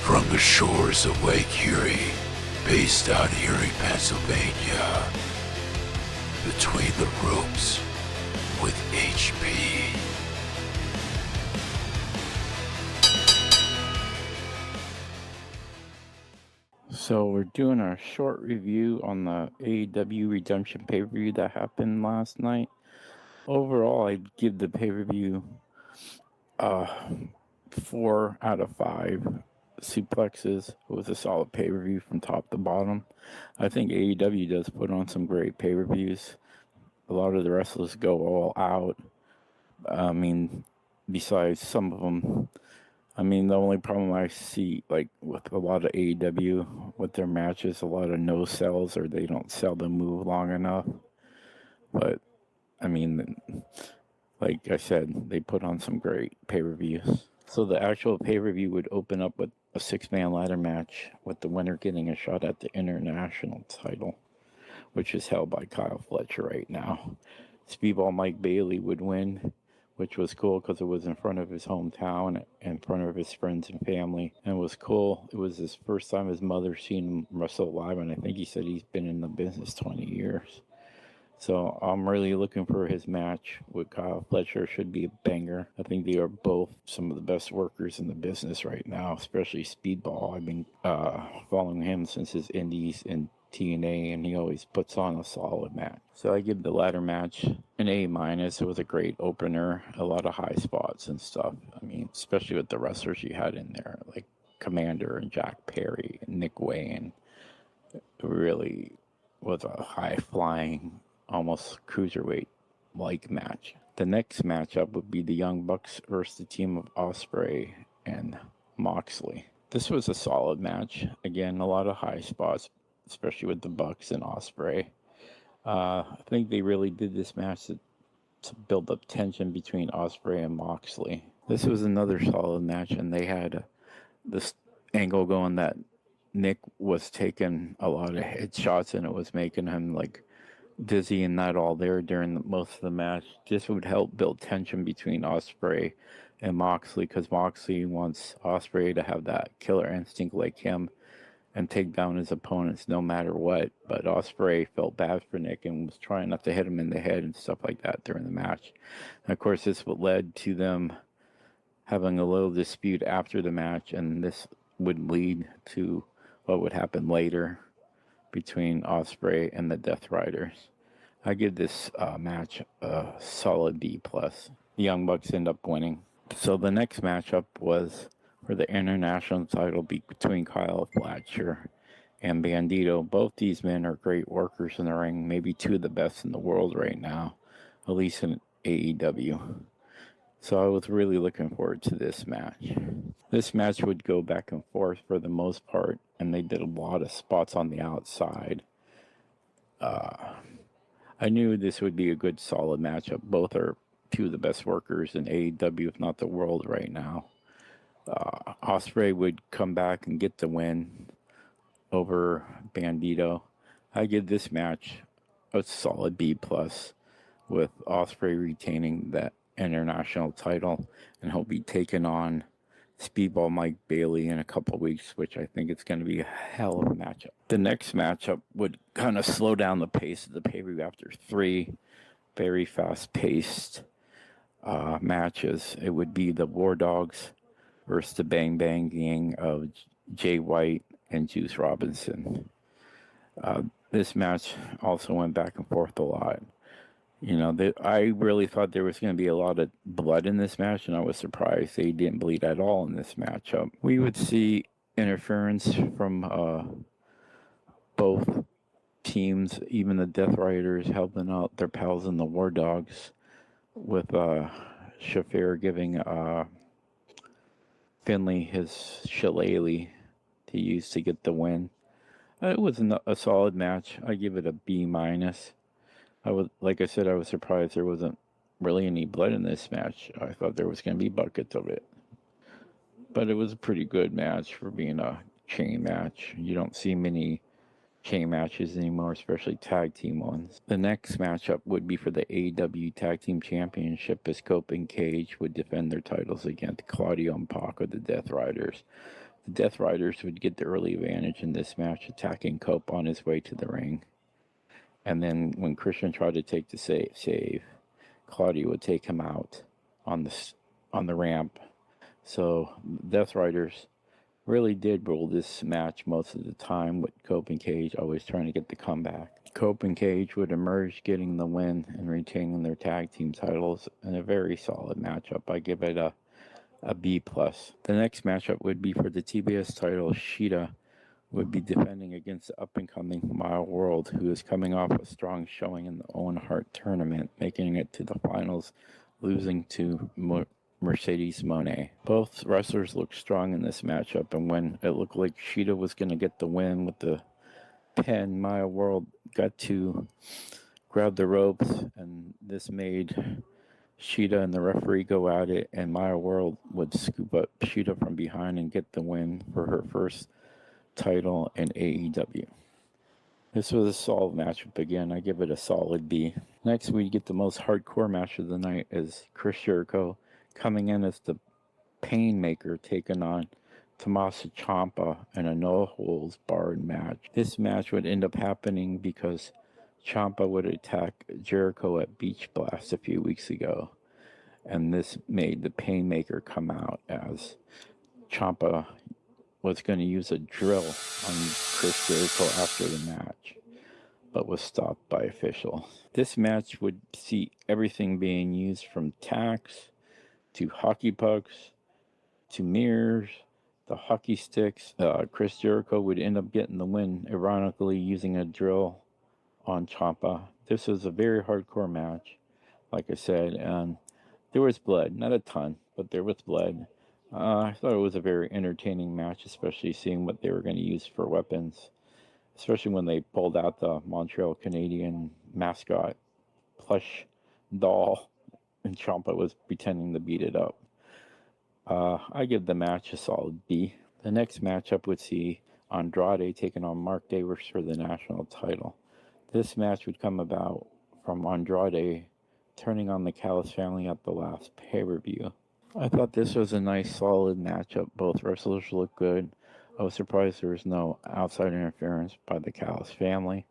From the shores of Lake Erie, based out of Erie, Pennsylvania, Between the Ropes with HP. So we're doing a short review on the AEW Redemption pay-per-view that happened last night. Overall, I'd give the pay-per-view 4 out of 5 suplexes. It was a solid pay-per-view from top to bottom. I think AEW does put on some great pay-per-views. A lot of the wrestlers go all out. I mean, besides some of them, the only problem I see, like with a lot of AEW with their matches, a lot of no sells or they don't sell the move long enough. But like I said, they put on some great pay-per-views. So the actual pay-per-view would open up with a 6-man ladder match with the winner getting a shot at the international title, which is held by Kyle Fletcher right now. Speedball Mike Bailey would win, which was cool because it was in front of his hometown, in front of his friends and family, and it was cool. It was his first time his mother seen him wrestle live, and I think he said he's been in the business 20 years. So I'm really looking for his match with Kyle Fletcher. Should be a banger. I think they are both some of the best workers in the business right now, especially Speedball. I've been following him since his indies in TNA, and he always puts on a solid match. So I give the ladder match an A-. It was a great opener, a lot of high spots and stuff. Especially with the wrestlers you had in there, like Commander and Jack Perry and Nick Wayne. It really was a high-flying, almost cruiserweight-like match. The next matchup would be the Young Bucks versus the team of Ospreay and Moxley. This was a solid match. Again, a lot of high spots, especially with the Bucks and Ospreay. I think they really did this match to build up tension between Ospreay and Moxley. This was another solid match, and they had this angle going that Nick was taking a lot of headshots, and it was making him like dizzy and not all there during most of the match. This would help build tension between Ospreay and Moxley, because Moxley wants Ospreay to have that killer instinct like him and take down his opponents no matter what. But Ospreay felt bad for Nick and was trying not to hit him in the head and stuff like that during the match. And of course, this would led to them having a little dispute after the match, and this would lead to what would happen later between Ospreay and the Death Riders. I give this match a solid B+. The Young Bucks end up winning. So the next matchup was for the international title between Kyle Fletcher and Bandito. Both these men are great workers in the ring, maybe two of the best in the world right now, at least in AEW. So I was really looking forward to this match. This match would go back and forth for the most part, and they did a lot of spots on the outside. I knew this would be a good, solid matchup. Both are two of the best workers in AEW, if not the world right now. Ospreay would come back and get the win over Bandito. I give this match a solid B+, with Ospreay retaining that international title, and he'll be taking on Speedball Mike Bailey in a couple weeks, which I think it's going to be a hell of a matchup. The next matchup would kind of slow down the pace of the pay-per-view after 3 very fast-paced matches. It would be the War Dogs versus the Bang Bang Gang of Jay White and Juice Robinson. This match also went back and forth a lot. I really thought there was going to be a lot of blood in this match, and I was surprised they didn't bleed at all in this matchup. We would see interference from both teams, even the Death Riders helping out their pals in the War Dogs, with Shafir giving Finley his shillelagh to use to get the win. It was a solid match. I give it a B-. Like I said, I was surprised there wasn't really any blood in this match. I thought there was going to be buckets of it. But it was a pretty good match for being a chain match. You don't see many chain matches anymore, especially tag team ones. The next matchup would be for the AEW Tag Team Championship, as Scope and Cage would defend their titles against Claudio and Pac of the Death Riders. The Death Riders would get the early advantage in this match, attacking Cope on his way to the ring. And then when Christian tried to take the save, Claudio would take him out on the ramp. So Death Riders really did rule this match most of the time, with Cope and Cage always trying to get the comeback. Cope and Cage would emerge, getting the win and retaining their tag team titles in a very solid matchup. I give it a B+. The next matchup would be for the TBS title. Shida would be defending against the up-and-coming Mile World, who is coming off a strong showing in the Owen Hart tournament, making it to the finals, losing to Mercedes Moné. Both wrestlers looked strong in this matchup, and when it looked like Shida was going to get the win with the pin, Mile World got to grab the ropes, and this made Shida and the referee go at it, and Maya World would scoop up Shida from behind and get the win for her first title in AEW. This was a solid matchup again. I give it a solid B. Next, we get the most hardcore match of the night as Chris Jericho coming in as the Painmaker, taking on Tommaso Ciampa in a no-holds-barred match. This match would end up happening because Ciampa would attack Jericho at Beach Blast a few weeks ago, and this made the Painmaker come out as Ciampa was going to use a drill on Chris Jericho after the match, but was stopped by officials. This match would see everything being used from tacks to hockey pucks to mirrors, the hockey sticks. Chris Jericho would end up getting the win, ironically using a drill on Ciampa. This was a very hardcore match, like I said, and there was blood. Not a ton, but there was blood. I thought it was a very entertaining match, especially seeing what they were going to use for weapons, especially when they pulled out the Montreal Canadian mascot plush doll, and Ciampa was pretending to beat it up. I give the match a solid B. The next matchup would see Andrade taking on Mark Davis for the national title. This match would come about from Andrade turning on the Callis family at the last pay-per-view. I thought this was a nice, solid matchup. Both wrestlers looked good. I was surprised there was no outside interference by the Callis family.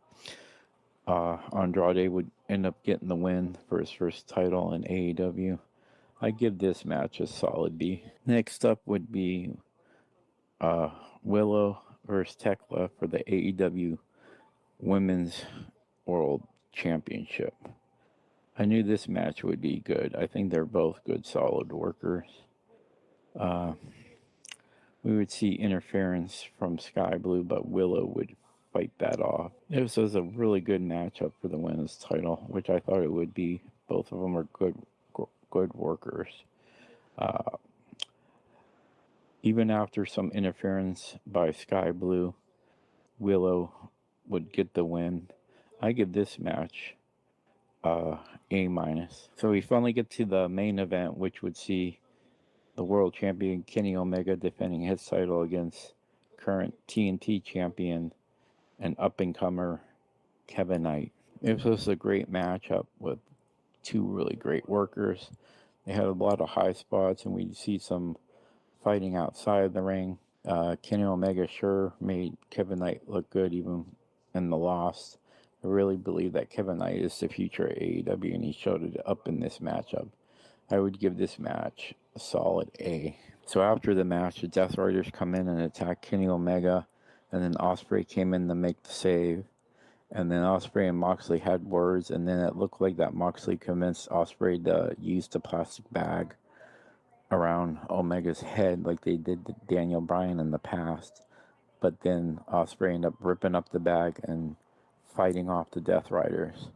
Andrade would end up getting the win for his first title in AEW. I give this match a solid B. Next up would be Willow versus Tekla for the AEW Women's World Championship. I knew this match would be good. I think they're both good, solid workers. We would see interference from Sky Blue, but Willow would fight that off. This was a really good matchup for the women's title, which I thought it would be. Both of them are good workers. Even after some interference by Sky Blue, Willow would get the win. I give this match A-. So we finally get to the main event, which would see the world champion Kenny Omega defending his title against current TNT champion and up-and-comer Kevin Knight. It was a great matchup with two really great workers. They had a lot of high spots, and we'd see some fighting outside the ring. Kenny Omega sure made Kevin Knight look good even in the loss. I really believe that Kevin Knight is the future of AEW, and he showed it up in this matchup. I would give this match a solid A. So after the match, the Death Riders come in and attack Kenny Omega, and then Ospreay came in to make the save. And then Ospreay and Moxley had words, and then it looked like that Moxley convinced Ospreay to use the plastic bag around Omega's head like they did to Daniel Bryan in the past. But then Ospreay ended up ripping up the bag and fighting off the Death Riders.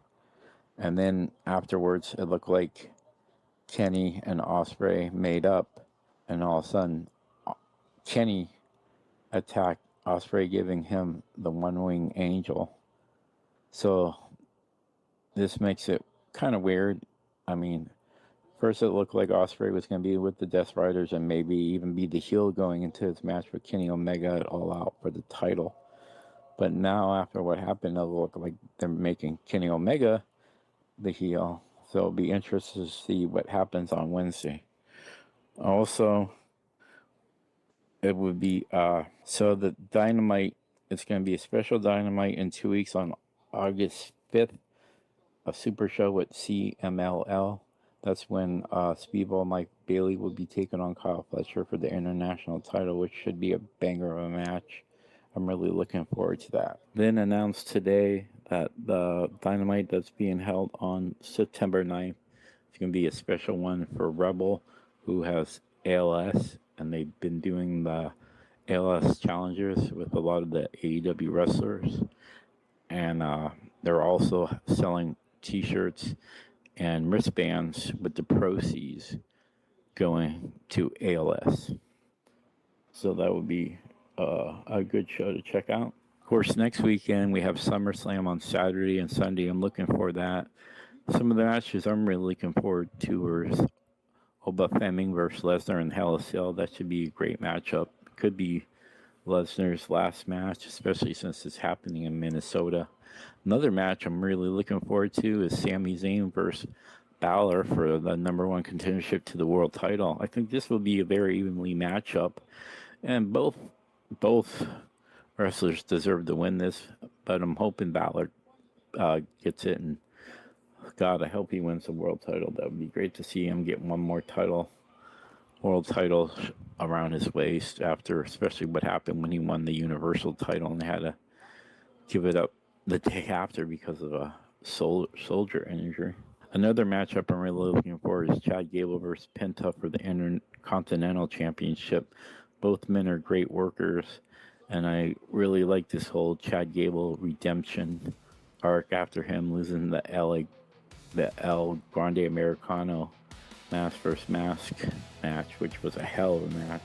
And then afterwards, it looked like Kenny and Ospreay made up, and all of a sudden, Kenny attacked Ospreay, giving him the one-wing angel. So this makes it kind of weird. I mean, first it looked like Ospreay was going to be with the Death Riders and maybe even be the heel going into his match with Kenny Omega at All Out for the title. But now, after what happened, it looked like they're making Kenny Omega the heel. So it'll be interesting to see what happens on Wednesday. Also, It would be so the Dynamite. It's going to be a special Dynamite in 2 weeks on August 5th. A super show with CMLL. That's when Speedball Mike Bailey will be taking on Kyle Fletcher for the international title, which should be a banger of a match. I'm really looking forward to that. Then announced today that the Dynamite that's being held on September 9th is going to be a special one for Rebel, who has ALS, and they've been doing the ALS challengers with a lot of the AEW wrestlers. And they're also selling T-shirts and wristbands with the proceeds going to ALS. So that would be a good show to check out. Of course, next weekend we have SummerSlam on Saturday and Sunday. I'm looking for that. Some of the matches I'm really looking forward to is Oba Fleming versus Lesnar in Hell in a Cell. That should be a great matchup. Could be Lesnar's last match, especially since it's happening in Minnesota. Another match I'm really looking forward to is Sami Zayn versus Balor for the number one contendership to the world title. I think this will be a very evenly matchup, and both wrestlers deserve to win this. But I'm hoping Balor gets it, and God, I hope he wins the world title. That would be great to see him get one more world title around his waist after, especially what happened when he won the Universal title and had to give it up the day after because of a soldier injury. Another matchup I'm really looking for is Chad Gable versus Penta for the Intercontinental Championship. Both men are great workers, and I really like this whole Chad Gable redemption arc after him losing the El Grande Americano mask versus mask match, which was a hell of a match.